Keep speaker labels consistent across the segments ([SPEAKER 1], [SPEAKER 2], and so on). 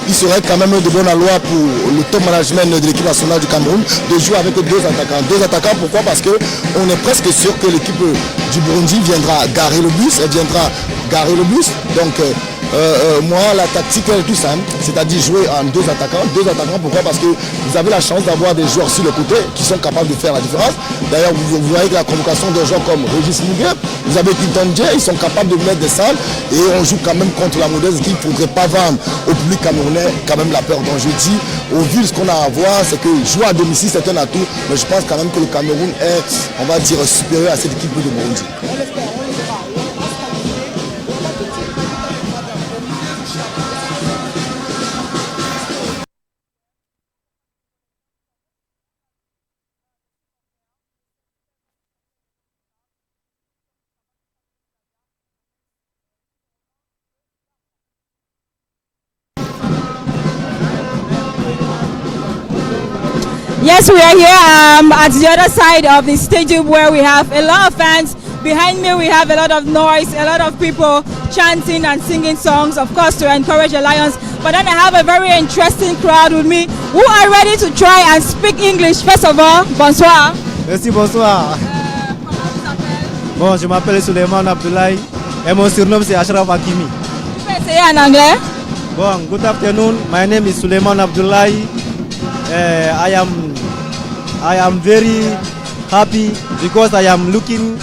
[SPEAKER 1] il serait quand même de bonne loi pour le top management de l'équipe nationale du Cameroun de jouer avec deux attaquants. Deux attaquants, pourquoi? Parce qu'on est presque sûr que l'équipe du Burundi viendra garer le bus. Donc, moi, la tactique est tout simple, c'est-à-dire jouer en deux attaquants. Deux attaquants, pourquoi? Parce que vous avez la chance d'avoir des joueurs sur le côté qui sont capables de faire la différence. D'ailleurs, vous voyez que la convocation de joueurs comme Régis Muguet, vous avez Quinton Jay, ils sont capables de mettre des salles et on joue quand même contre la modeste équipe. Il ne faudrait pas vendre au public camerounais quand même la peur. Donc je dis, au vu de ce qu'on a à voir, c'est que jouer à domicile c'est un atout, mais je pense quand même que le Cameroun est, on va dire, supérieur à cette équipe de Burundi.
[SPEAKER 2] Yes, we are here at the other side of the stadium where we have a lot of fans. Behind me we have a lot of noise, a lot of people chanting and singing songs, of course to encourage the Lions. But then I have a very interesting crowd with me who are ready to try and speak English. First of all, bonsoir.
[SPEAKER 3] Merci, bonsoir.
[SPEAKER 2] Comment vous appelez?
[SPEAKER 3] Bon, je m'appelle Suleiman Abdoulaye et mon surnom c'est Ashraf Hakimi.
[SPEAKER 2] Tu peux essayer en anglais?
[SPEAKER 3] Bon, good afternoon. My name is Suleiman Abdoulaye. I am very happy because I am looking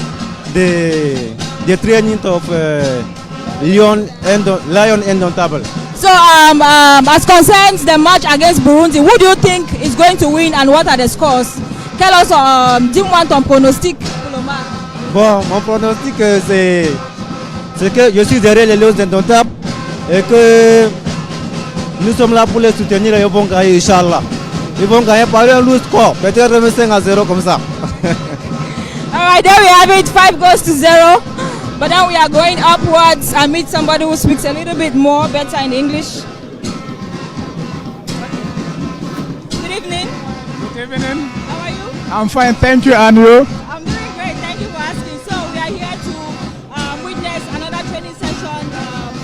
[SPEAKER 3] the training of Lion Indomitable.
[SPEAKER 2] So, as concerns the match against Burundi, who do you think is going to win and what are the scores? Tell us, dis-moi ton pronostic pour le match.
[SPEAKER 3] Bon, mon pronostic c'est que je suis derrière les Lions Indomptables et que nous sommes là pour les soutenir et ils vont gagner, Inch'Allah. Ils vont gagner par un lourd score, peut-être 5-0 comme ça.
[SPEAKER 2] Alright, there we have it, 5 goals to 0. But now we are going upwards and meet somebody who speaks a little bit more better in English. Good evening.
[SPEAKER 4] Good evening.
[SPEAKER 2] How are you?
[SPEAKER 4] I'm fine, thank you, and you?
[SPEAKER 2] I'm doing great, thank you for asking. So we are here to witness another training session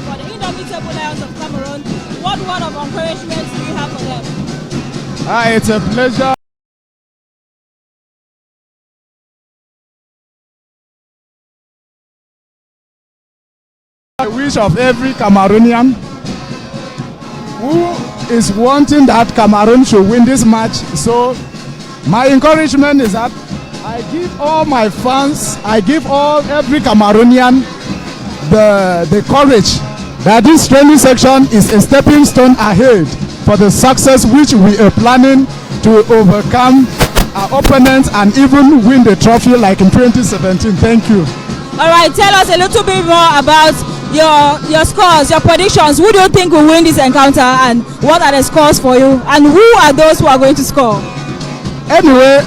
[SPEAKER 2] for the Indomitable Lions of Cameroon. What word of encouragement do you have for them?
[SPEAKER 4] It's a pleasure. I wish of every Cameroonian who is wanting that Cameroon should win this match. So my encouragement is that I give all my fans, I give every Cameroonian the courage that this training section is a stepping stone ahead for the success which we are planning to overcome our opponents and even win the trophy like in 2017. Thank you.
[SPEAKER 2] All right, tell us a little bit more about your scores, your predictions. Who do you think will win this encounter and what are the scores for you? And who are those who are going to score?
[SPEAKER 4] Anyway,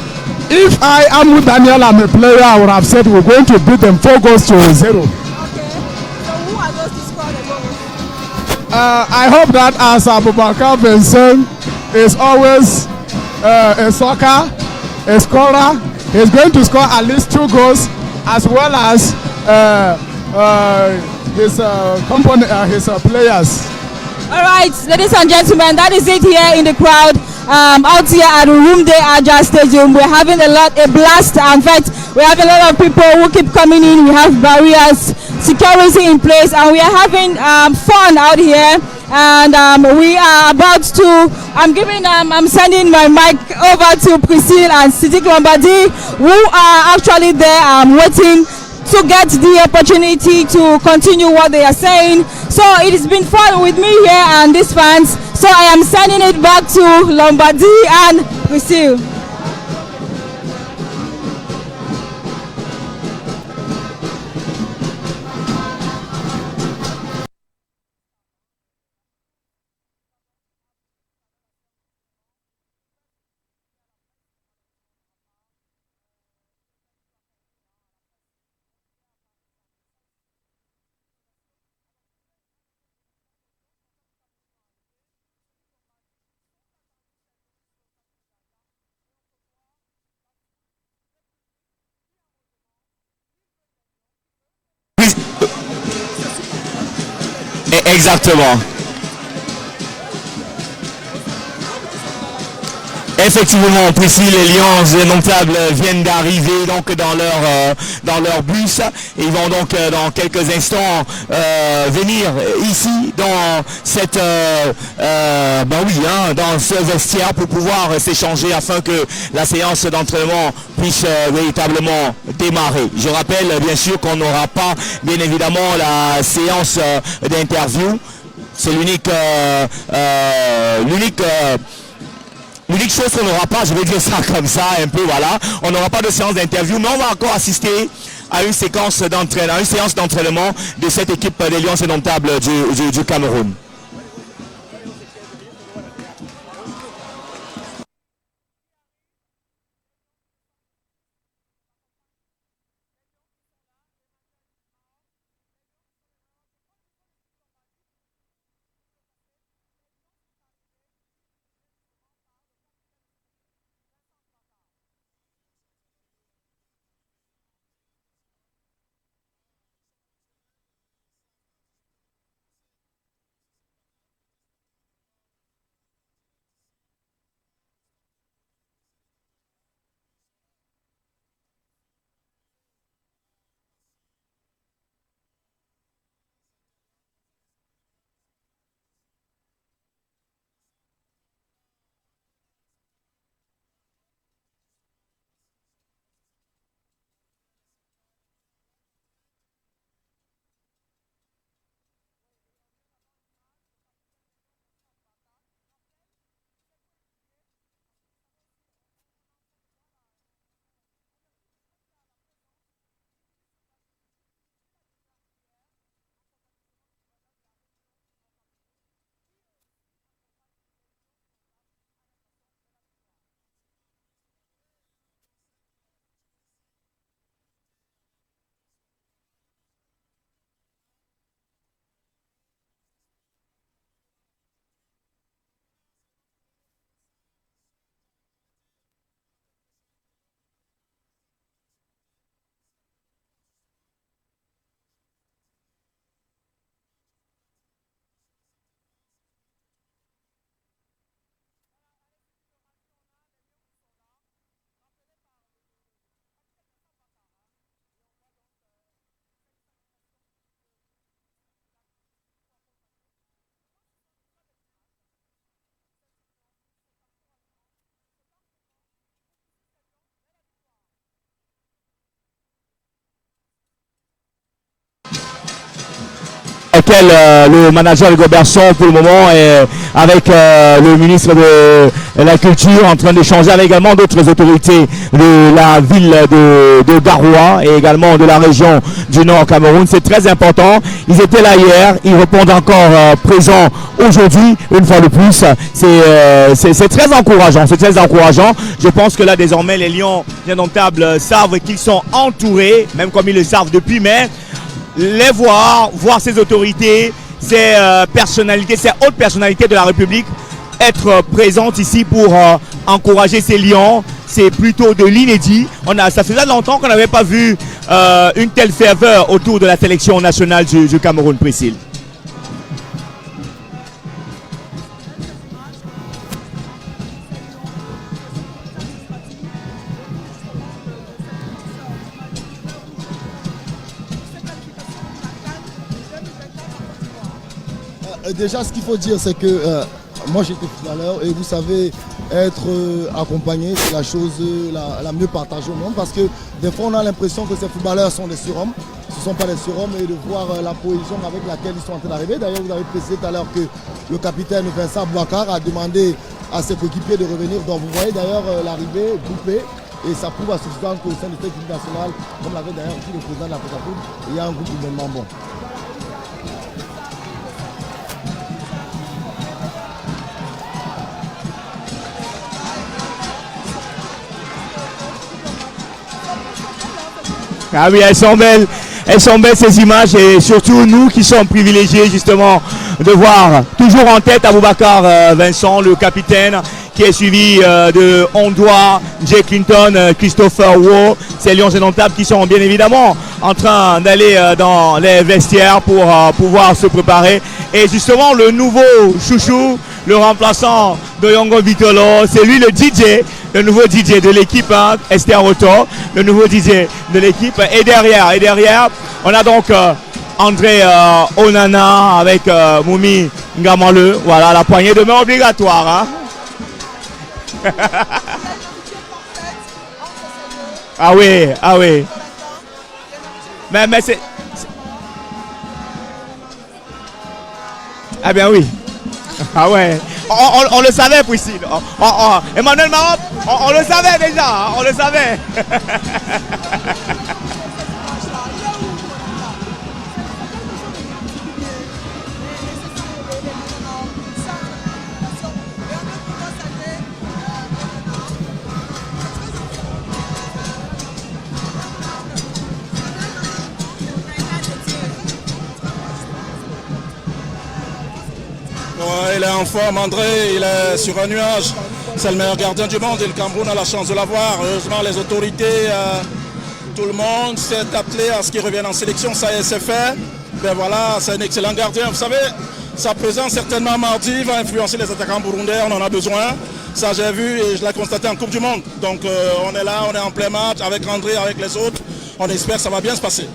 [SPEAKER 4] if I am with Daniel, I'm a player, I would have said we're going to beat them 4 goals to 0.
[SPEAKER 2] Okay, so who are those to score the goals?
[SPEAKER 4] I hope that as Abubakar Benson is always a scorer, he's going to score at least 2 goals as well as his players.
[SPEAKER 2] All right, ladies and gentlemen, that is it here in the crowd out here at Rumde Aja Stadium. We're having a blast. In fact, we have a lot of people who keep coming in. We have barriers, security in place, and we are having fun out here. And we are about to. I'm sending my mic over to Priscille and Sidik Lombardi, who are actually there waiting to get the opportunity to continue what they are saying. So it has been fun with me here and these fans. So I am sending it back to Lombardi and Priscille.
[SPEAKER 5] Exactement. Effectivement, Priscille, les Lions indomptables viennent d'arriver donc dans leur bus et ils vont donc dans quelques instants venir ici dans cette dans ce vestiaire pour pouvoir s'échanger afin que la séance d'entraînement puisse véritablement démarrer. Je rappelle bien sûr qu'on n'aura pas bien évidemment la séance d'interview. C'est l'unique chose qu'on n'aura pas, je vais dire ça comme ça un peu, voilà. On n'aura pas de séance d'interview, mais on va encore assister à une séquence d'entraînement, à une séance d'entraînement de cette équipe des Lions indomptables du Cameroun. Auquel le manager Hugo Berson pour le moment est avec le ministre de la Culture en train d'échanger avec également d'autres autorités de la ville de Garoua et également de la région du Nord Cameroun. C'est très important. Ils étaient là hier, ils répondent encore présents aujourd'hui une fois de plus. C'est très encourageant, c'est très encourageant. Je pense que là désormais les Lions indomptables savent qu'ils sont entourés, même comme ils le savent depuis, mais les voir ces autorités, ces personnalités, ces hautes personnalités de la République être présentes ici pour encourager ces Lions, c'est plutôt de l'inédit. Ça faisait longtemps qu'on n'avait pas vu une telle ferveur autour de la sélection nationale du Cameroun, Priscille.
[SPEAKER 1] Déjà, ce qu'il faut dire, c'est que moi j'étais footballeur et vous savez, être accompagné, c'est la chose la mieux partagée au monde parce que des fois on a l'impression que ces footballeurs sont des surhommes. Ce ne sont pas des surhommes et de voir la cohésion avec laquelle ils sont en train d'arriver. D'ailleurs, vous avez précisé tout à l'heure que le capitaine Vincent Bouakar a demandé à ses coéquipiers de revenir. Donc vous voyez d'ailleurs l'arrivée groupée et ça prouve à suffisance qu'au sein de cette équipe nationale, comme l'avait d'ailleurs dit le président de la FECAFOOT, il y a un groupe humainement bon.
[SPEAKER 5] Ah oui, elles sont belles ces images et surtout nous qui sommes privilégiés justement de voir toujours en tête Aboubacar Vincent, le capitaine qui est suivi de Ondoa, Jay Clinton, Christopher Wu. Ces Lions indomptables qui sont bien évidemment en train d'aller dans les vestiaires pour pouvoir se préparer. Et justement, le nouveau chouchou, le remplaçant de Yongo Vitolo, c'est lui le DJ, le nouveau DJ de l'équipe, hein, Esther Otto, le nouveau DJ de l'équipe. Et derrière, on a donc André Onana avec Moumi Ngamale. Voilà, la poignée de main obligatoire. Hein. Ah oui. Mais c'est... Ah bien oui. Ah ouais. On le savait, Priscille. Emmanuel Marotte, on le savait déjà. Hein, on le savait.
[SPEAKER 6] Ouais, il est en forme, André, il est sur un nuage. C'est le meilleur gardien du monde et le Cameroun a la chance de l'avoir. Heureusement, les autorités, tout le monde s'est attelé à ce qu'il revienne en sélection. Ça y est, c'est fait. Ben voilà, c'est un excellent gardien. Vous savez, sa présence certainement mardi va influencer les attaquants burundais. On en a besoin. Ça, j'ai vu et je l'ai constaté en Coupe du Monde. Donc, on est là, on est en plein match avec André, avec les autres. On espère que ça va bien se passer.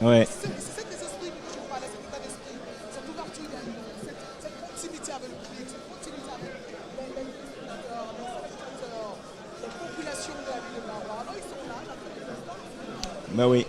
[SPEAKER 5] Ouais. Ben oui.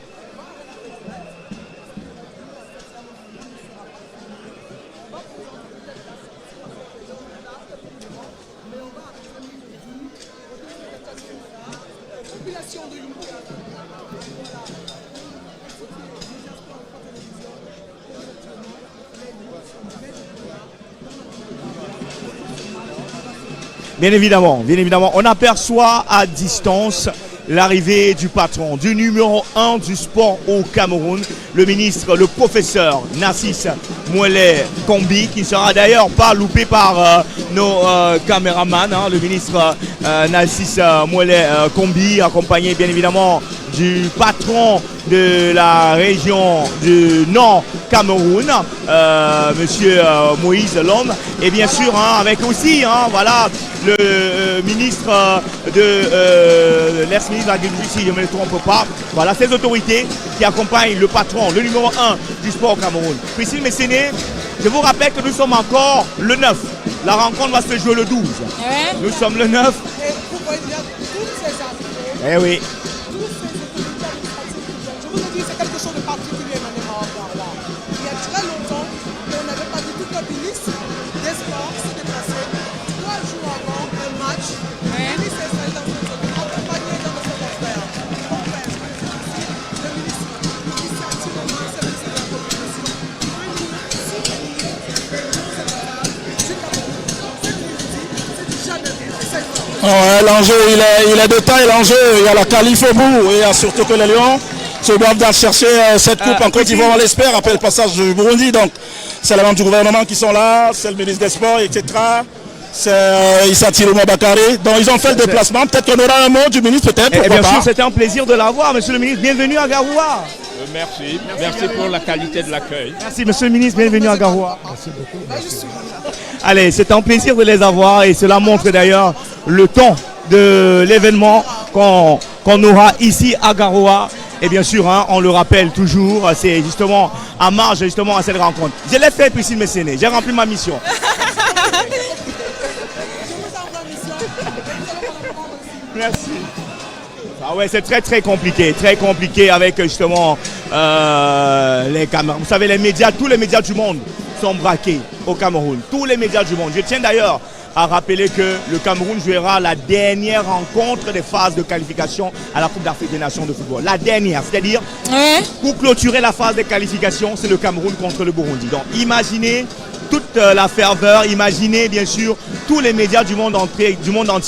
[SPEAKER 5] Bien évidemment, on aperçoit à distance l'arrivée du patron, du numéro 1 du sport au Cameroun, le ministre, le professeur Narcisse Mouelé Kombi, qui ne sera d'ailleurs pas loupé par nos caméramans, hein, le ministre Narcisse Mouelé Kombi, accompagné bien évidemment du patron de la région du Nord Cameroun, monsieur Moïse Lom, et bien sûr avec aussi voilà, le ministre de l'ex-ministre de l'Agriculture, si je ne me trompe pas. Voilà, ces autorités qui accompagnent le patron, le numéro 1 du sport au Cameroun. Priscille Messéné, je vous rappelle que nous sommes encore le 9. La rencontre va se jouer le 12. Ouais. Nous sommes le 9.
[SPEAKER 7] Et vous voyez bien toutes ces activités.
[SPEAKER 5] Eh oui.
[SPEAKER 7] Je vous ai dit, c'est quelque chose de particulier maintenant. Il y a très longtemps, on n'avait pas du tout que le ministre des Sports s'est déplacé 3 jours avant un match. Le ministre est installé dans cette zone, accompagné dans cette affaire. Le ministre, initiativement, c'est le ministre de la Communication.
[SPEAKER 6] Ouais, l'enjeu, il est de taille, l'enjeu. Il y a la qualif au bout et il y a surtout que les Lions se doivent d'aller chercher cette coupe en Côte d'Ivoire, on l'espère, après le passage du Burundi. Donc, c'est les membres du gouvernement qui sont là, c'est le ministre des Sports, etc. C'est Issa Tiruma Bakary. Donc, ils ont fait le déplacement. Peut-être qu'on aura un mot du ministre, peut-être.
[SPEAKER 5] Et bien sûr, c'était un plaisir de l'avoir, monsieur le ministre. Bienvenue à Garoua.
[SPEAKER 8] Merci pour la qualité de l'accueil.
[SPEAKER 5] Merci, monsieur le ministre. Bienvenue à Garoua.
[SPEAKER 8] Merci beaucoup.
[SPEAKER 5] Allez, c'est un plaisir de les avoir et cela montre d'ailleurs le ton de l'événement qu'on aura ici à Garoua. Et bien sûr, on le rappelle toujours, c'est justement en marge justement à cette rencontre. Je l'ai fait, Priscille Messéné, j'ai rempli ma mission. Merci. Ah ouais, c'est très compliqué avec justement les caméras. Vous savez, les médias, tous les médias du monde sont braqués au Cameroun. Tous les médias du monde. Je tiens d'ailleurs à rappeler que le Cameroun jouera la dernière rencontre des phases de qualification à la Coupe d'Afrique des Nations de football. La dernière, c'est-à-dire pour clôturer la phase de qualification, c'est le Cameroun contre le Burundi. Donc imaginez toute la ferveur. Imaginez bien sûr tous les médias du monde entier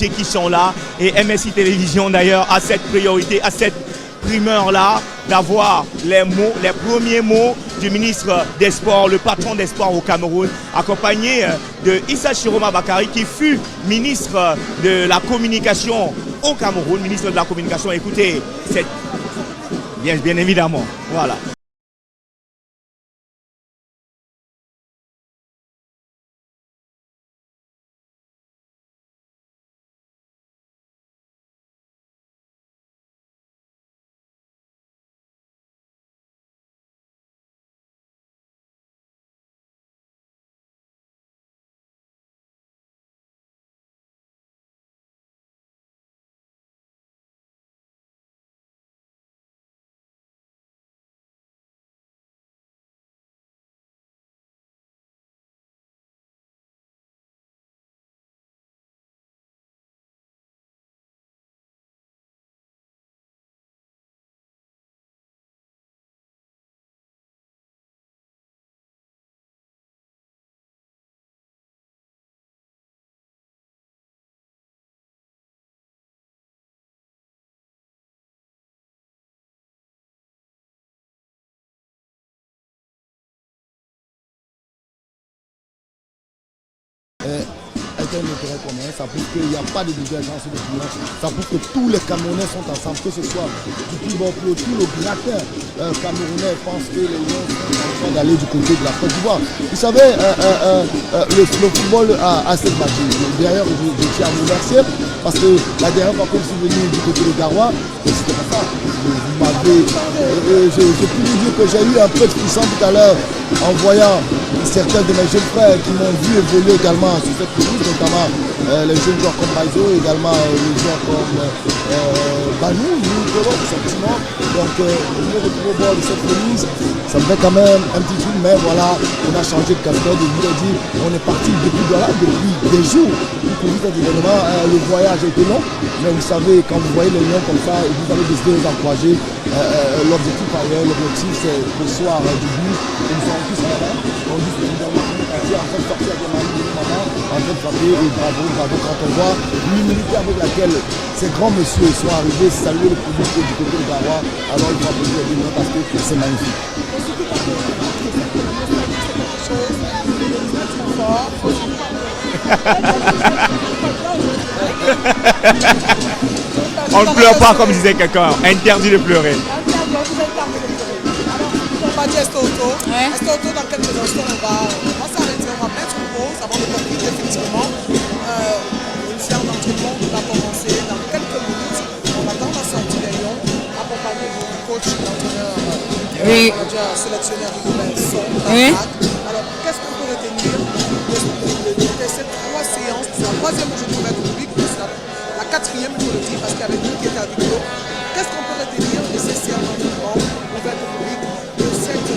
[SPEAKER 5] qui sont là. Et MSI Télévision d'ailleurs a cette priorité, a cette primeur-là d'avoir les premiers mots du ministre des Sports, le patron des Sports au Cameroun, accompagné de Issa Chiroma Bakari qui fut ministre de la communication au Cameroun, ministre de la communication. Écoutez, c'est bien évidemment, voilà.
[SPEAKER 1] Un intérêt commun, ça prouve qu'il n'y a pas de divergence d'opinion, ça prouve que tous les Camerounais sont ensemble, que ce soit du plus bas plus haut, tous les grattins camerounais pensent que les Lions sont en train d'aller du côté de la Côte d'Ivoire. Vous savez, le football a cette magie. D'ailleurs, je tiens à vous remercier parce que la dernière fois que je suis venu du côté de Garoua, c'était pas ça. Je peux vous dire que j'ai eu un peu de frisson tout à l'heure en voyant certains de mes jeunes frères qui m'ont vu évoluer également sur cette pelouse, notamment les jeunes joueurs comme Baizo, également les joueurs comme Banou, tout simplement. Donc, me retrouver au bord de cette pelouse, ça me fait quand même un petit truc, mais voilà, on a changé de casquette, je vous l'ai dit, on est parti depuis des jours pour cet événement. Le voyage a été long, mais vous savez, quand vous voyez les lions comme ça, et vous avez décidé de les encourager, l'objectif ailleurs, l'objectif c'est le soir du bus, et nous sommes tous là-bas, on dit que évidemment, on est en train de sortir avec la maman, en train de frapper, et bravo, quand on voit l'humilité avec laquelle ces grands messieurs sont arrivés saluer le public du côté de Garoua, alors il faut applaudir les lions parce que c'est magnifique.
[SPEAKER 5] On ne pleure pas comme disait quelqu'un, interdit de pleurer.
[SPEAKER 7] On va dire Estoto. Estoto, dans quelques instants, on va s'arrêter, on va mettre une pause avant de conclure effectivement. Une séance d'entraînement va commencer dans quelques minutes. On attend la sortie des Lions, accompagné du coach, l'entraîneur, sélectionneur Rigobert Song. Alors, qu'est-ce qu'on peut retenir de ces trois séances, c'est la troisième où je trouve le public, la quatrième, il faut le dire, parce qu'il y avait nous qui étaient avec nous. Qu'est-ce qu'on peut retenir de ces séances d'entraînement ouvertes au public, de cette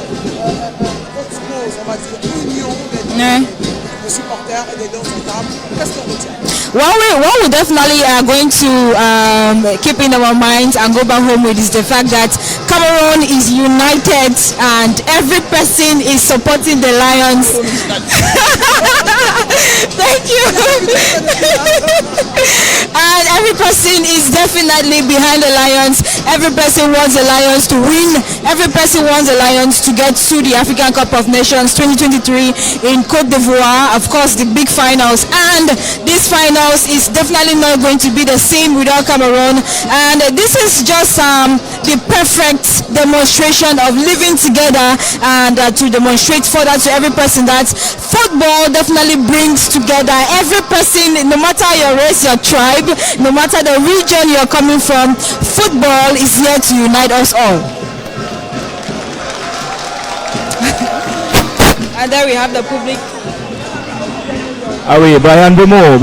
[SPEAKER 7] osmose, on va dire, union des supporters et des Lions notables? Qu'est-ce qu'on retient?
[SPEAKER 2] What we definitely are going to keep in our minds and go back home with is the fact that Cameroon is united and every person is supporting the Lions. Thank you. And every person is definitely behind the Lions. Every person wants the Lions to win. Every person wants the Lions to get to the African Cup of Nations 2023 in Côte d'Ivoire. Of course, the big finals. And this finals is definitely not going to be the same without Cameroon. And this is just the perfect demonstration of living together and to demonstrate further to every person that football definitely brings together every person, no matter your race, your tribe, no matter the region you're coming from. Football is here to unite us all. And there we have the public.
[SPEAKER 5] Ah oui, Brian Bemo,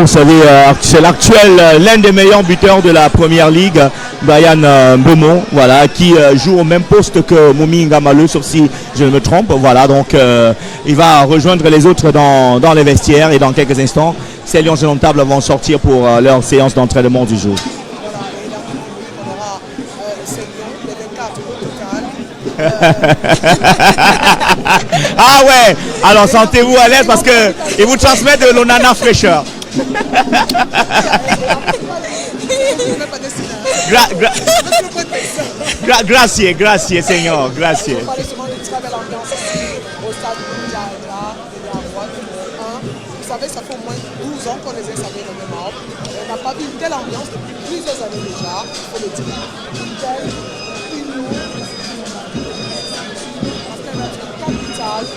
[SPEAKER 5] vous savez, c'est l'actuel, l'un des meilleurs buteurs de la première ligue, Brian Bemo, voilà, qui joue au même poste que Moumi Ngamaleu, sauf si je ne me trompe, voilà, donc il va rejoindre les autres dans les vestiaires et dans quelques instants, ces Lions indomptables vont sortir pour leur séance d'entraînement du jour.
[SPEAKER 7] Voilà, et là, on aura ces Lions, les 24 au total,
[SPEAKER 5] Ah ouais, alors sentez-vous à l'aise parce qu'ils vous transmettent de l'onana fraîcheur. Gracias, Seigneur, gracias.
[SPEAKER 7] Vous savez, ça fait au moins 12 ans qu'on les installe dans le même arbre. On n'a pas vu une telle ambiance depuis plusieurs années déjà, il faut le dire. Une telle, capitale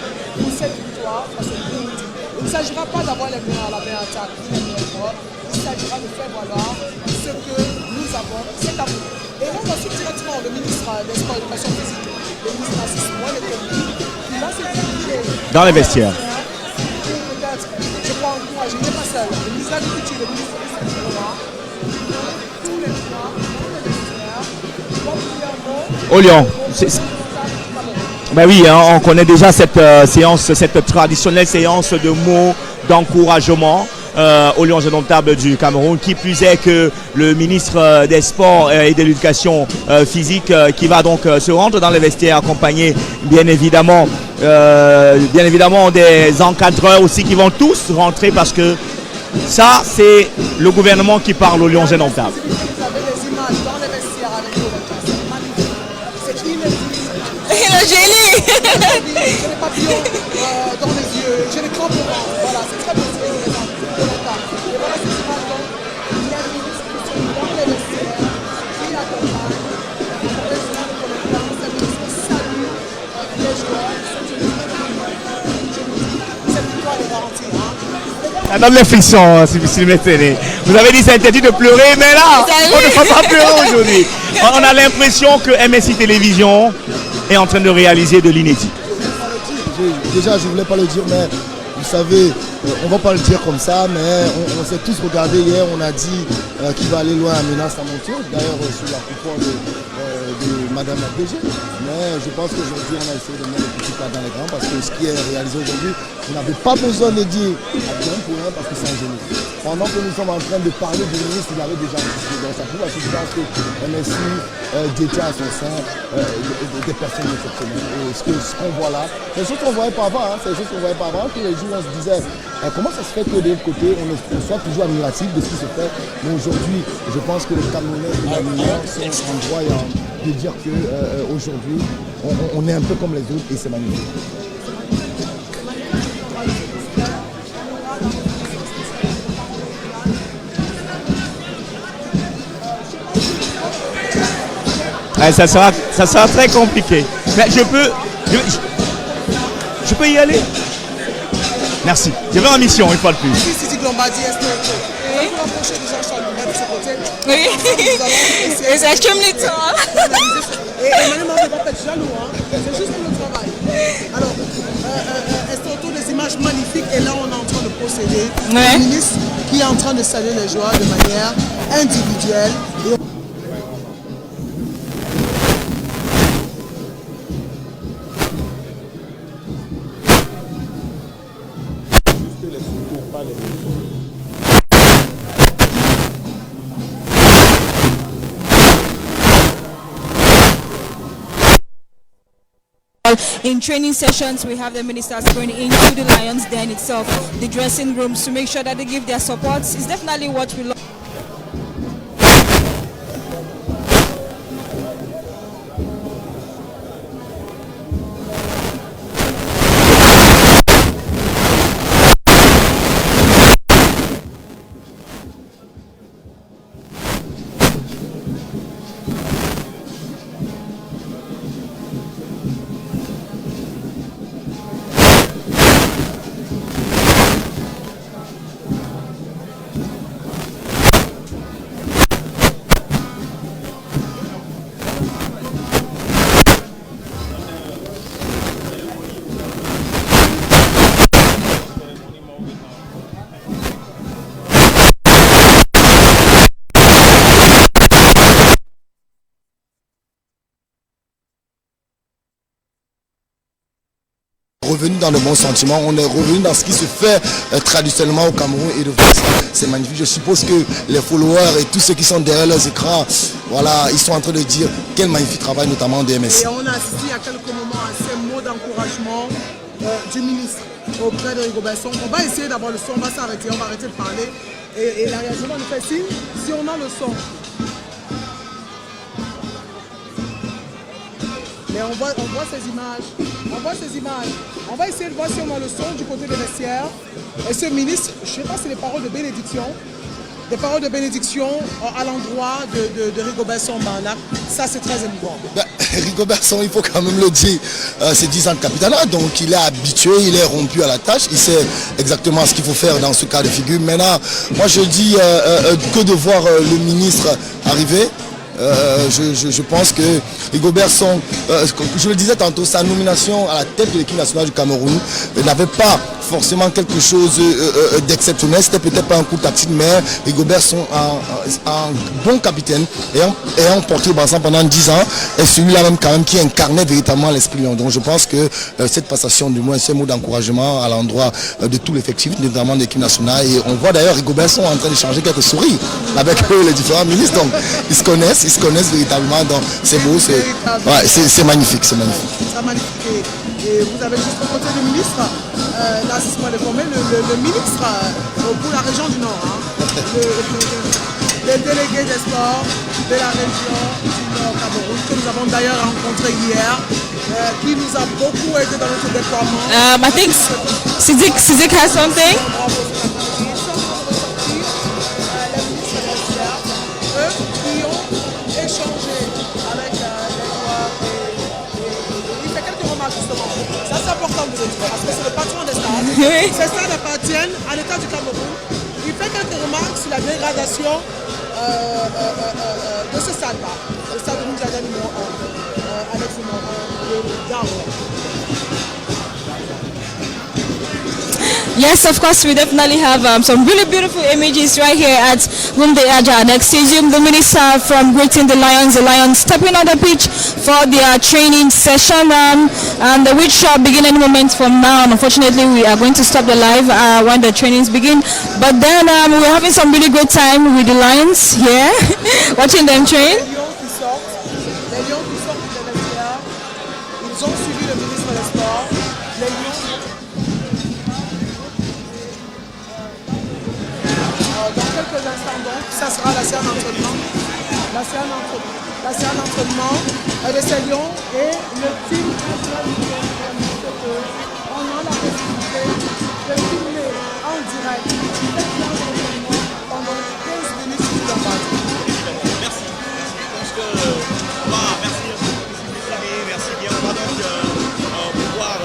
[SPEAKER 7] pour cette victoire face au Burundi. Il ne s'agira pas d'avoir les mains à la main attaque, il s'agira de faire valoir ce que nous avons, c'est à vous. Et on va suivre directement le ministre des Sports et de l'Éducation physique, le ministre Assis Moine qui va se diriger
[SPEAKER 5] dans les vestiaires.
[SPEAKER 7] Je crois encourager, il n'est pas seul, le ministre de l'Agriculture, le ministre de l'Agriculture, tous les mois, dans les vestiaires,
[SPEAKER 5] Au Lyon. Ben oui, hein, on connaît déjà cette séance, cette traditionnelle séance de mots d'encouragement au Lions indomptables du Cameroun. Qui plus est que le ministre des Sports et de l'Éducation physique qui va donc se rendre dans les vestiaires accompagné bien évidemment des encadreurs aussi qui vont tous rentrer parce que ça c'est le gouvernement qui parle aux Lions indomptables.
[SPEAKER 7] vous avez des images dans les vestiaires avec nous, c'est magnifique, c'est inédit.
[SPEAKER 2] Le génie.
[SPEAKER 7] J'ai des papillons dans les yeux, j'ai des crampes au ventre, voilà, c'est très possible. Et voilà ces images donc, il y a des ministres qui sont dans les vestiaires, qui accompagnent, les présidents de Colombiens, ces ministres saluent les joueurs, cette victoire est garantie.
[SPEAKER 5] Ça donne les frissons, si vous avez dit c'est interdit de pleurer, mais là, on ne va pas pleurer aujourd'hui. On a l'impression que MSI Télévision est en train de réaliser de l'inédit.
[SPEAKER 1] Déjà, je ne voulais pas le dire, mais vous savez, on ne va pas le dire comme ça, mais on s'est tous regardé hier, on a dit qu'il va aller loin à menace à monture, d'ailleurs sur la coupole de Madame la PG. Mais je pense qu'aujourd'hui, on a essayé de mettre le petit pas dans les grands parce que ce qui est réalisé aujourd'hui, vous n'avez pas besoin de dire à bien pour rien parce que c'est un génie. Pendant que nous sommes en train de parler du ministre, il avait déjà anticipé. Donc ça prouve à ce que MSI détient à son sein des personnes exceptionnelles. Et ce qu'on voit là, c'est des choses qu'on ne voyait pas avant. Hein, c'est des choses qu'on ne voyait pas avant. Que les jours, on se disait comment ça se fait que de l'autre côté, on soit toujours admiratif de ce qui se fait. Mais aujourd'hui, je pense que les Camerounais et les Camerounais sont en droit de dire qu'aujourd'hui, on est un peu comme les autres et c'est magnifique.
[SPEAKER 5] Ouais, ça sera très compliqué. Mais je peux y aller? Merci. Je vais en mission une fois de plus.
[SPEAKER 7] Ici, Glombardi, est-ce que vous rapprochez de Jean-Charles Loumet de ce côté?
[SPEAKER 2] Oui. It's extremely tall.
[SPEAKER 7] Et Emmanuel Mande va être jaloux, hein? C'est juste pour le travail. Alors, est-ce autour des images magnifiques et là on est en train de procéder.
[SPEAKER 2] Ouais.
[SPEAKER 7] Le ministre qui est en train de saluer les joueurs de manière individuelle. Et
[SPEAKER 2] in training sessions, we have the ministers going into the Lions Den itself, the dressing rooms, to make sure that they give their support. It's definitely what we love.
[SPEAKER 1] revenu dans de bons sentiments, on est revenu dans ce qui se fait traditionnellement au Cameroun et de voir ça, c'est magnifique. Je suppose que les followers et tous ceux qui sont derrière leurs écrans, voilà, ils sont en train de dire quel magnifique travail, notamment de MSC.
[SPEAKER 7] Et on a assisté à quelques moments à ces mots d'encouragement du ministre auprès de Rigobert Song. On va essayer d'avoir le son, on va s'arrêter, on va arrêter de parler. Et la réaction nous fait signe si on a le son. Mais on voit ces images, on va essayer de voir si on a le son du côté des vestiaires. Et ce ministre, je ne sais pas si les paroles de bénédiction, des paroles de bénédiction à l'endroit de Rigobert Song Barnac, ça c'est très émouvant.
[SPEAKER 1] Ben, Rigobert Song, il faut quand même le dire, c'est 10 ans de capitana, donc il est habitué, il est rompu à la tâche, il sait exactement ce qu'il faut faire dans ce cas de figure. Maintenant, moi je dis que de voir le ministre arriver, je pense que Rigobert Song, je le disais tantôt, sa nomination à la tête de l'équipe nationale du Cameroun n'avait pas forcément quelque chose d'exceptionnel, c'était peut-être pas un coup tactique, mais Rigobert Song, un bon capitaine, ayant porté le bassin pendant 10 ans, est celui-là même quand même qui incarnait véritablement l'esprit lion. Donc je pense que cette passation, du moins ces mots d'encouragement à l'endroit de tout l'effectif, notamment de l'équipe nationale, et on voit d'ailleurs Rigobert Song en train d'échanger quelques sourires avec les différents ministres, donc ils se connaissent véritablement, donc c'est beau, c'est magnifique, c'est magnifique.
[SPEAKER 7] C'est magnifique. Et vous avez juste côté du ministre, là c'est moi le ministre pour la région du Nord, hein, le délégué des sports de la région du Nord Cameroun, que nous avons d'ailleurs rencontré hier, qui nous a beaucoup aidé dans notre déploiement.
[SPEAKER 2] I think Sidik has something.
[SPEAKER 7] Eux qui ont échangé avec les joueurs et il fait quelques remarques justement. Ça c'est important de vous dire parce que c'est le patron des stades. Ces stades appartiennent à l'État du Cameroun. Il fait quelques remarques sur la dégradation de ce stade-là. Le stade de Moudjada numéro 1, Alex numéro 1, de Garo.
[SPEAKER 2] Yes, of course, we definitely have some really beautiful images right here at Wunde Aja next stadium. The minister from greeting the Lions stepping on the pitch for their training session, and which shall begin any moment from now. And unfortunately, we are going to stop the live when the trainings begin. But then we're having some really good time with the Lions here, watching them train.
[SPEAKER 7] Les Lions qui sortent des vestiaires, ils ont suivi le ministre des Sports. Les Lions dans quelques instants donc, ça sera la séance d'entraînement. La séance d'entraînement de ces Lions et le team on a la possibilité de filmer en direct cette séance d'entraînement pendant 15 minutes sur la base.
[SPEAKER 9] Merci. Je pense que merci bien. On va donc pouvoir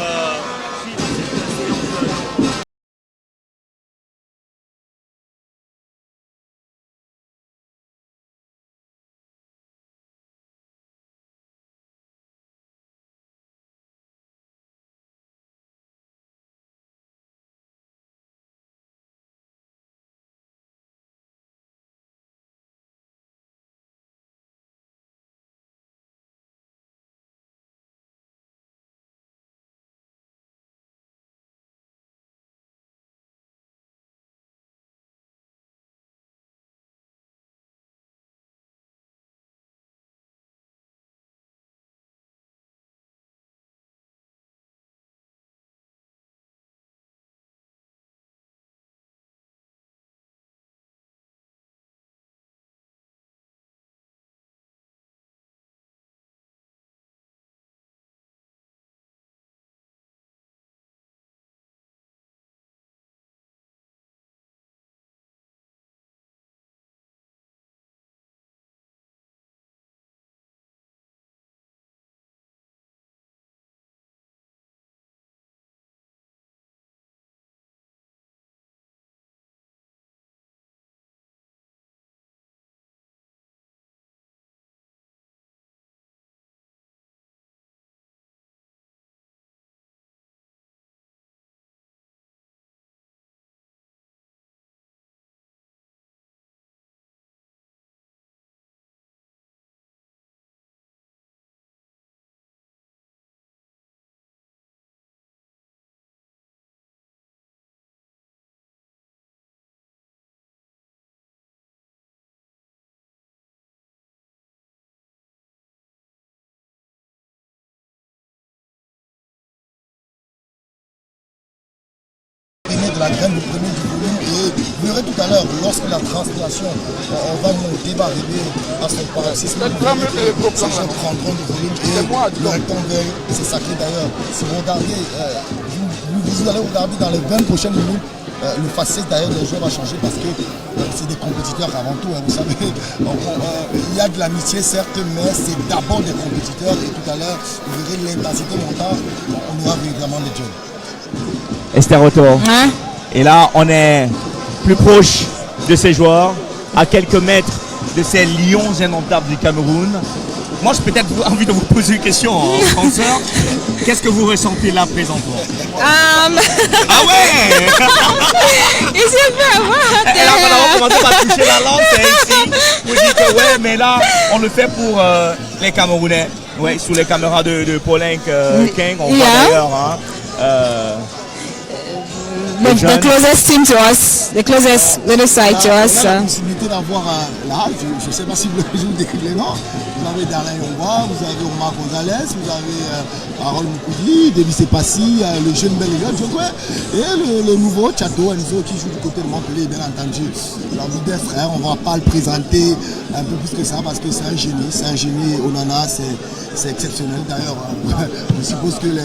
[SPEAKER 1] la graine, vous prenez du volume et vous verrez tout à l'heure, lorsque la transpiration, on va monter, va arriver à son paroxysme. Ces gens prendront du volume et le rectangle, c'est sacré d'ailleurs. Si vous regardez, vous allez regarder dans les 20 prochaines minutes, le facette d'ailleurs des joueurs va changer parce que c'est des compétiteurs avant tout, hein, vous savez. Il y a de l'amitié certes, mais c'est d'abord des compétiteurs et tout à l'heure, vous verrez l'intensité montante, on aura évidemment des jeunes.
[SPEAKER 5] Esther Otto.
[SPEAKER 2] Hein?
[SPEAKER 5] Et là, on est plus proche de ces joueurs, à quelques mètres de ces lions indomptables du Cameroun. Moi, j'ai peut-être envie de vous poser une question en français. Qu'est-ce que vous ressentez là présentement? Ah ouais. Et là, on va commencer par toucher la langue, c'est ici. Vous dites que ouais, mais là, on le fait pour les Camerounais. Ouais, sous les caméras de Pauline King, on voit d'ailleurs. Hein,
[SPEAKER 2] the closest team to us, the closest little side to us.
[SPEAKER 1] On a la possibilité d'avoir là, je ne sais pas si vous voulez décrire les noms. Vous avez Darlin Yongwa, vous avez Omar Gonzalez, vous avez Harold Moukoudi, David Sepassi, le jeune Belégade, et le nouveau Chateau Anizo qui joue du côté de Montpellier, bien entendu. J'ai envie des frères, on ne va pas le présenter un peu plus que ça parce que c'est un génie, Onana, c'est exceptionnel. D'ailleurs, je suppose que les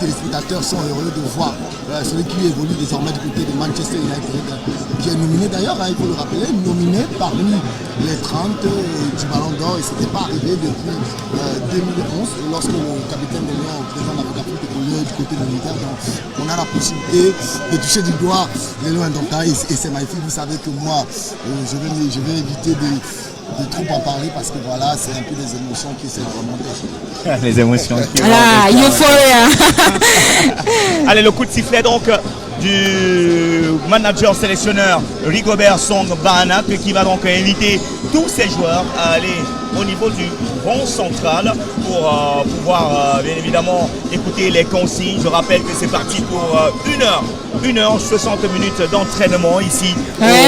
[SPEAKER 1] téléspectateurs sont heureux de voir celui qui évolue désormais du côté de Manchester United, qui est nominé d'ailleurs, il faut le rappeler, nominé parmi les 30 du Ballon d'Or, et ce n'était pas arrivé depuis 2011 lorsque le capitaine de Lyon, le président de l'Afrique évoluait du côté de l'Inter. Donc on a la possibilité de toucher du doigt les Lions indomptables et c'est magnifique. Vous savez que moi, je vais éviter de trop en parler parce que voilà, c'est un peu des émotions qui essaient de remonter.
[SPEAKER 5] Les émotions qui
[SPEAKER 2] Ah, euphoria.
[SPEAKER 5] Allez, le coup de sifflet donc du manager sélectionneur Rigobert Song Bahanak qui va donc inviter tous ses joueurs à aller au niveau du rond central pour pouvoir bien évidemment écouter les consignes. Je rappelle que c'est parti pour 1 heure 60 minutes d'entraînement ici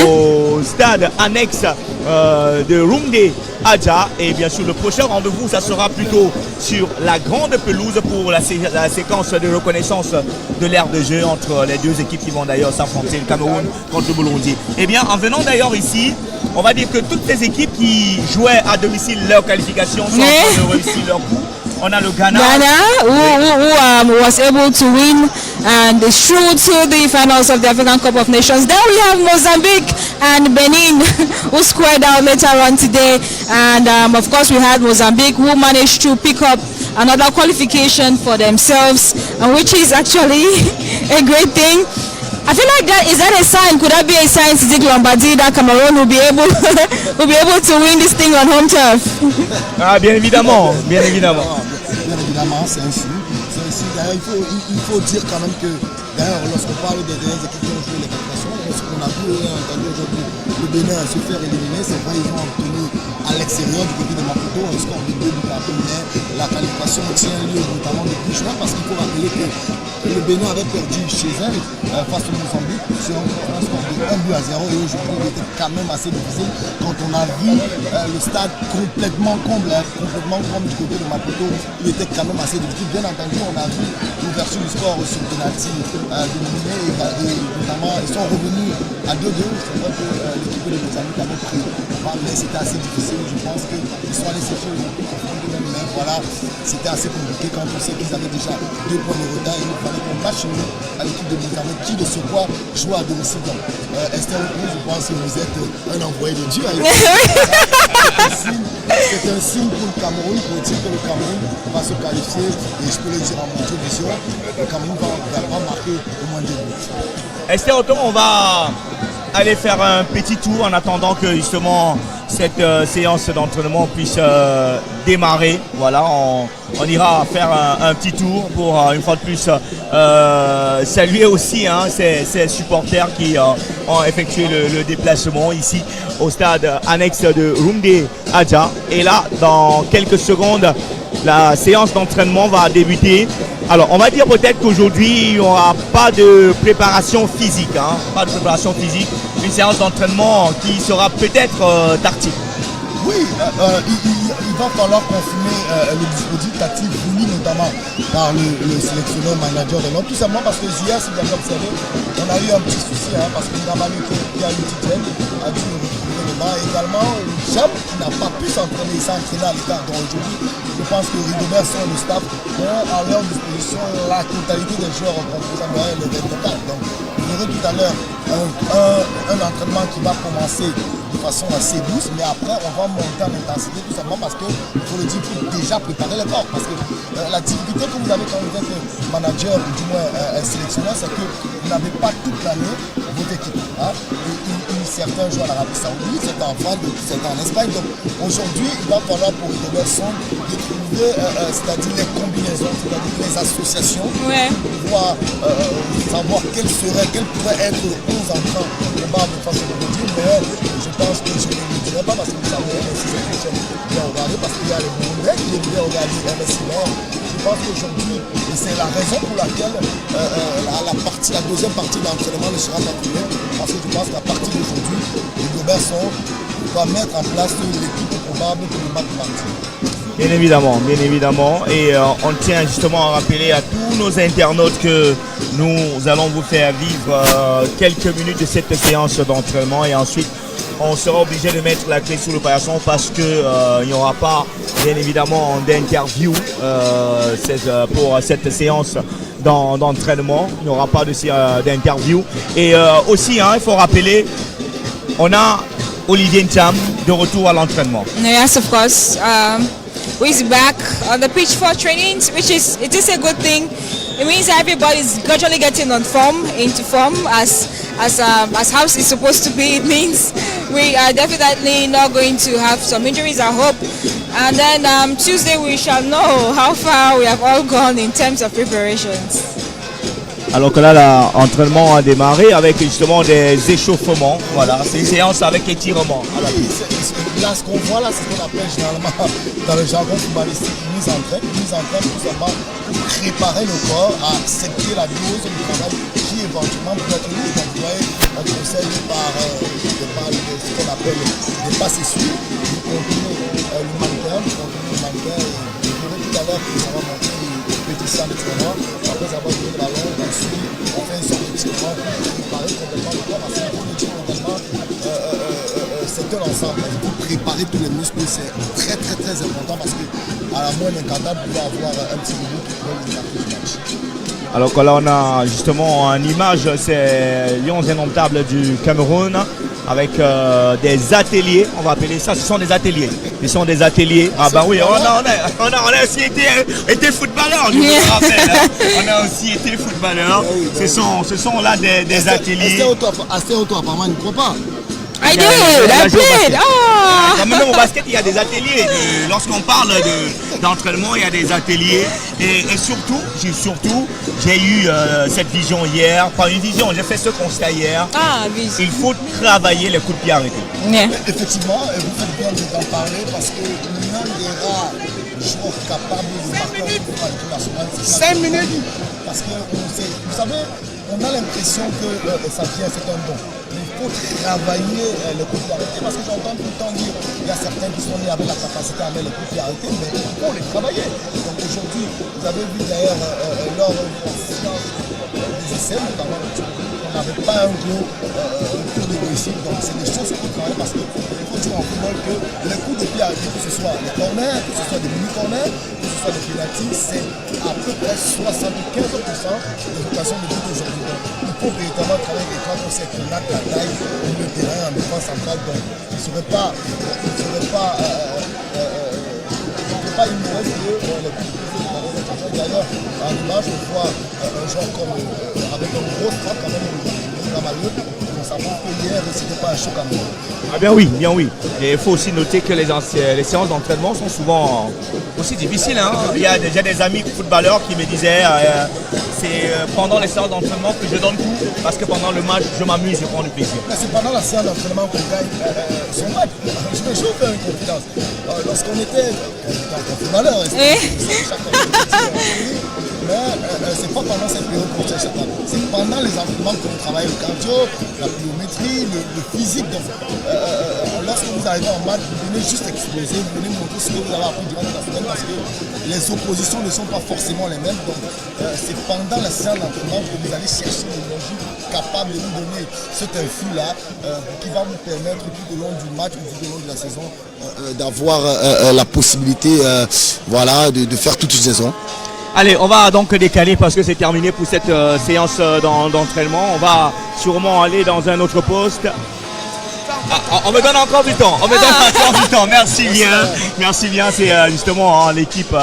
[SPEAKER 5] au stade annexe de Rumde Adja, et bien sûr le prochain rendez-vous ça sera plutôt sur la grande pelouse pour la séquence de reconnaissance de l'aire de jeu entre les deux équipes qui vont d'ailleurs s'affronter, le Cameroun contre le Burundi. Et bien en venant d'ailleurs ici, on va dire que toutes les équipes qui jouaient à domicile leur qualification sont en train de réussir leur coup. On a le Ghana
[SPEAKER 2] who was able to win and through to the finals of the African Cup of Nations. Then we have Mozambique and Benin who squared out later on today, and of course we had Mozambique who managed to pick up another qualification for themselves, which is actually a great thing. I feel like is that a sign? Could that be a sign to Dick Lombardi that Cameroon will be able to win this thing on home turf?
[SPEAKER 5] Ah, bien évidemment, bien évidemment.
[SPEAKER 1] Bien évidemment, c'est un signe. D'ailleurs, il faut dire quand même que d'ailleurs, lorsqu'on parle des dernières équipes qui ont joué les qualifications, ce qu'on a pu entendre aujourd'hui, le Bénin se faire éliminer, c'est vrai, ils ont obtenu à l'extérieur du côté de Maputo un score de 2 buts à 1, mais la qualification tient lieu notamment depuis juin parce qu'il faut rappeler que le Bénin avait perdu chez elle face au Mozambique sur un score de 1 but à 0, et aujourd'hui il était quand même assez difficile quand on a vu le stade complètement comble du côté de Maputo. Il était quand même assez difficile. Bien entendu, on a vu l'ouverture du score sur penalty dominé et notamment ils sont revenus à 2-2. C'est vrai que l'équipe de Mozambique avait pris, mais c'était assez difficile. Je pense qu'ils sont allés chercher aujourd'hui mais voilà, c'était assez compliqué quand on sait qu'ils avaient déjà 2 points de retard et il fallait qu'on match à l'équipe de Mozambique qui de ce quoi joue à domicile. Donc, Esther, je pense que vous êtes un envoyé de Dieu. C'est un signe pour le Cameroun, pour dire que le Cameroun va se qualifier, et je peux le dire en mon vision, le Cameroun va marquer au moins 2 buts.
[SPEAKER 5] Esther Otto, on va aller faire un petit tour en attendant que justement cette séance d'entraînement puisse démarrer. Voilà, on ira faire un petit tour pour une fois de plus saluer aussi ces supporters qui ont effectué le déplacement ici au stade annexe de Rumde Adja. Et là, dans quelques secondes, la séance d'entraînement va débuter. Alors, on va dire peut-être qu'aujourd'hui, il n'y aura pas de préparation physique. Pas de préparation physique. Une séance d'entraînement qui sera peut-être tactique.
[SPEAKER 1] Oui, il va falloir confirmer le dispositif tactique voulu notamment par le sélectionneur manager de l'homme, tout simplement parce que hier, si vous avez observé, on a eu un petit souci parce qu'il n'a pas eu qui a eu une petite a dû retrouver le banc. Également, Jam qui n'a pas pu s'entraîner, il s'est entraîné à l'écart. Donc aujourd'hui, je pense que Rigobert et le staff ont à leur disposition la totalité des joueurs composant le 24. Donc vous verrez tout à l'heure un entraînement qui va commencer de façon assez douce, mais après on va monter en intensité tout simplement parce que il faut le dire, il faut déjà préparer le corps. Parce que la difficulté que vous avez quand vous êtes manager ou du moins sélectionneur, c'est que vous n'avez pas toute l'année votre équipe. Certains jouent à l'Arabie Saoudite, certains en France, certains en Espagne. Donc aujourd'hui, il va falloir pour Rigobert de trouver c'est-à-dire les combinaisons, c'est-à-dire les associations, pour pouvoir savoir quel pourrait être le 11 entrants probable face au Burundi. Mais je pense que je ne le dirai pas parce que vous savez, si c'est bien regardé, parce qu'il y a les Burundais qui est bien regardé, je pense qu'aujourd'hui, c'est la raison pour laquelle la deuxième partie de l'entraînement ne sera pas finie. Parce que je pense qu'à partir d'aujourd'hui, Rigobert va mettre en place l'équipe probable pour le match mardi.
[SPEAKER 5] Bien évidemment. Et on tient justement à rappeler à tous nos internautes que nous allons vous faire vivre quelques minutes de cette séance d'entraînement et ensuite on sera obligé de mettre la clé sous le paillasson parce qu'il n'y aura pas bien évidemment d'interview pour cette séance d'entraînement. Il n'y aura pas d'interview. Et aussi, il faut rappeler, on a Olivier Ntam de retour à l'entraînement.
[SPEAKER 10] Yes, of course. He's back on the pitch for trainings, it is a good thing. It means everybody's gradually getting into form as how it's supposed to be. It means we are definitely not going to have some injuries, I hope. And then Tuesday we shall know how far we have all gone in terms of preparations.
[SPEAKER 5] Alors que là, l'entraînement a démarré avec justement des échauffements. Voilà, c'est une séance avec étirement.
[SPEAKER 1] Là, ce qu'on voit là, c'est ce qu'on appelle généralement dans le jargon footballistique mise en train tout simplement pour préparer le corps à accepter la dose du travail qui éventuellement peut être lourd. Donc, vous voyez, on conseille par ce qu'on appelle des passes essuies, du contenu humanitaire, et vous verrez tout à l'heure que ça va monter une petite salle de tournoi. Après avoir joué le ballon, ensuite on fait une sorte de tirement pour préparer complètement le corps parce que le tir complètement c'est un ensemble. Il faut préparer tous les muscles, c'est très important parce que à la moindre incapable de pouvoir avoir un petit bout qui peut nous marquer du match.
[SPEAKER 5] Alors que là on a justement une image, c'est Lions indomptables du Cameroun avec des ateliers, on va appeler ça, ce sont des ateliers. Ah bah oui, on a aussi été footballeurs, je vous rappelle. On a aussi été footballeurs. Ce sont là des ateliers.
[SPEAKER 1] Assez auto apparemment ne croit pas.
[SPEAKER 10] I did.
[SPEAKER 5] Même au basket, il y a des ateliers. Lorsqu'on parle d'entraînement, il y a des ateliers. Et surtout, j'ai eu cette vision hier. Pas une vision, j'ai fait ce constat hier. Il faut travailler les coups de pied arrêtés.
[SPEAKER 1] Effectivement, vous faites bien d'en parler parce que l'un des rares joueurs capables de marquer un coup à l'équipe nationale, c'est 5 minutes. Parce que vous savez, on a l'impression que ça vient, c'est un don. Il faut travailler les coups de pied arrêtés parce que j'entends tout le temps dire il y a certains qui sont nés avec la capacité à mettre les coups de pied arrêtés, mais il faut les travailler. Donc aujourd'hui, vous avez vu d'ailleurs lors des essais, notamment on n'avait pas un gros tour de réussite. Donc c'est des choses qu'il faut travailler parce qu'il faut dire en football que les coups de pied arrêtés, que ce soit les corners, que ce soit des mini-corners, que ce soit des pénaltys, c'est à peu près 75% des occasions de but aujourd'hui. Donc il faut véritablement travailler avec toi, on sait qu'on a la taille au milieu de terrain en défense centrale, donc il ne serait pas ignoré que les coups de pied d'ailleurs, en image, on voit un joueur comme avec une grosse frappe quand même, on s'apprend que hier, c'était pas un choc à nous.
[SPEAKER 5] Ah bien oui. Et il faut aussi noter que les séances d'entraînement sont souvent aussi difficiles. Il y a déjà des amis footballeurs qui me disaient c'est pendant les séances d'entraînement que je donne tout parce que pendant le match, je m'amuse, je prends du plaisir.
[SPEAKER 1] C'est pendant la séance d'entraînement qu'on gagne son match. Je vais vous faire une confidence. Lorsqu'on était en footballeur, Mais c'est pas pendant cette période qu'on cherche ça. C'est pendant les entraînements qu'on travaille le cardio, la pliométrie, le physique. Donc, lorsque vous arrivez en match, vous venez juste exploser, vous venez montrer ce que vous avez appris durant la semaine parce que les oppositions ne sont pas forcément les mêmes. Donc, c'est pendant la séance d'entraînement que vous allez chercher l'énergie capable de vous donner cet influx-là qui va vous permettre tout au long du match ou tout au long de la saison d'avoir la possibilité voilà, de faire toute une saison.
[SPEAKER 5] Allez, on va donc décaler parce que c'est terminé pour cette séance d'entraînement. On va sûrement aller dans un autre poste. On me donne encore du temps. On me donne encore du temps. Merci bien. Merci bien. C'est justement l'équipe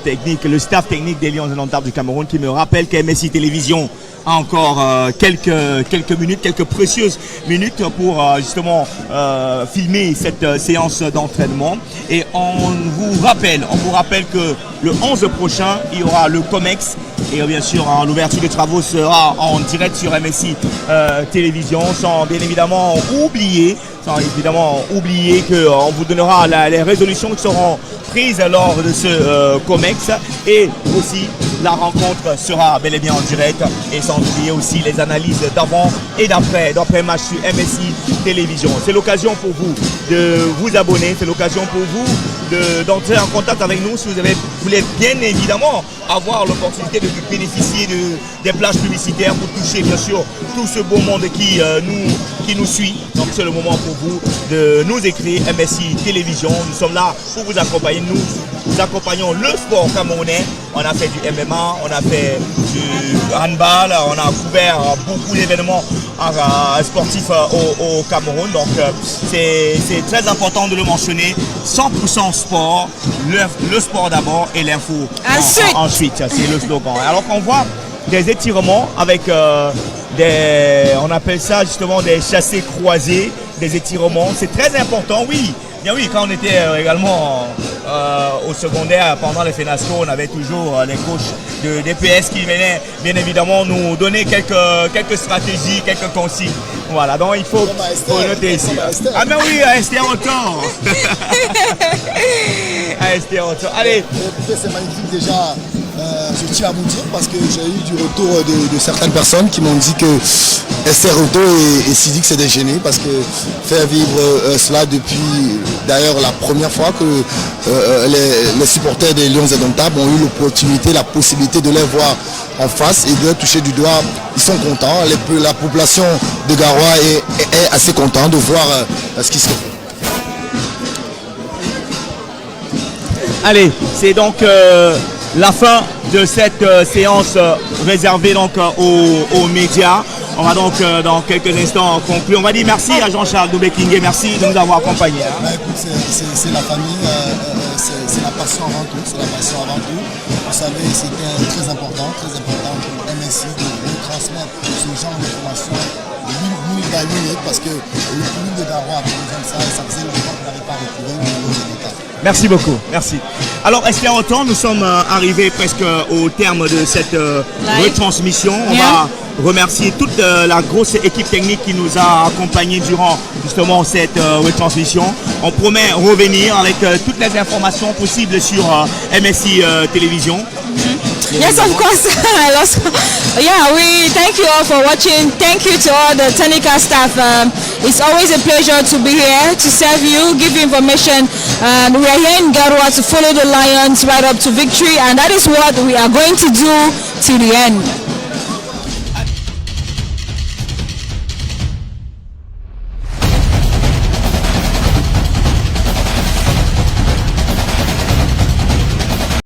[SPEAKER 5] technique, le staff technique des Lions Indomptables du Cameroun qui me rappelle qu'MSI Télévision a encore quelques minutes, quelques précieuses minutes pour justement filmer cette séance d'entraînement. Et on vous rappelle que le 11 prochain, il y aura le COMEX. Et bien sûr, l'ouverture des travaux sera en direct sur MSI Télévision, sans bien évidemment oublier qu'on vous donnera les résolutions qui seront prises lors de ce COMEX. Et aussi, la rencontre sera bel et bien en direct. Et sans oublier aussi les analyses d'avant et d'après match sur MSI Télévision. C'est l'occasion pour vous de vous abonner, c'est l'occasion pour vous d'entrer en contact avec nous si vous voulez bien évidemment avoir l'opportunité de bénéficier des plages publicitaires pour toucher bien sûr tout ce beau monde qui nous suit. Donc c'est le moment pour vous de nous écrire MSI Télévision. Nous sommes là pour vous accompagner. Nous accompagnons le sport camerounais. On a fait du MMA, on a fait du handball, on a couvert beaucoup d'événements sportifs au Cameroun. Donc c'est très important de le mentionner. 100% sport, le sport d'abord et l'info ensuite. C'est le slogan. Alors qu'on voit des étirements avec on appelle ça justement des chassés croisés, des étirements. C'est très important, oui. Bien oui, quand on était également au secondaire, pendant les FENASCO, on avait toujours les coachs de DPS qui venaient bien évidemment nous donner quelques stratégies, quelques consignes. Voilà, donc il faut noter ici. Ah mais oui, à Esther Autant. À Esther Autant. Allez.
[SPEAKER 1] C'est magnifique déjà. Je tiens à vous dire parce que j'ai eu du retour de certaines personnes qui m'ont dit que Esther Auto et Sidic c'est des génies parce que faire vivre cela depuis d'ailleurs la première fois que les supporters des Lions Indomptables ont eu l'opportunité, la possibilité de les voir en face et de les toucher du doigt. Ils sont contents, la population de Garoua est assez contente de voir ce qui se fait.
[SPEAKER 5] Allez, c'est donc la fin de cette séance réservée donc aux médias. On va donc dans quelques instants conclure. On va dire merci à Jean-Charles Doumbé-Kingé, merci de nous avoir accompagnés.
[SPEAKER 1] Bah, écoute, c'est la famille, c'est la passion avant tout. C'est la passion avant tout. Vous savez, c'était très important pour MSI de transmettre ce genre d'informations minute by minute parce que le public de Garoua a besoin de ça et ça faisait longtemps qu'on n'avait pas retrouvé au niveau de l'État.
[SPEAKER 5] Merci beaucoup, merci. Alors Esther Autant, nous sommes arrivés presque au terme de cette retransmission. On va remercier toute la grosse équipe technique qui nous a accompagnés durant justement cette retransmission. On promet revenir avec toutes les informations possibles sur MSI Télévision.
[SPEAKER 10] Yes, of course. Yeah, we thank you all for watching. Thank you to all the technical staff. It's always a pleasure to be here to serve you, give you information. We are here in Garoua to follow the Lions right up to victory, and that is what we are going to do till the end.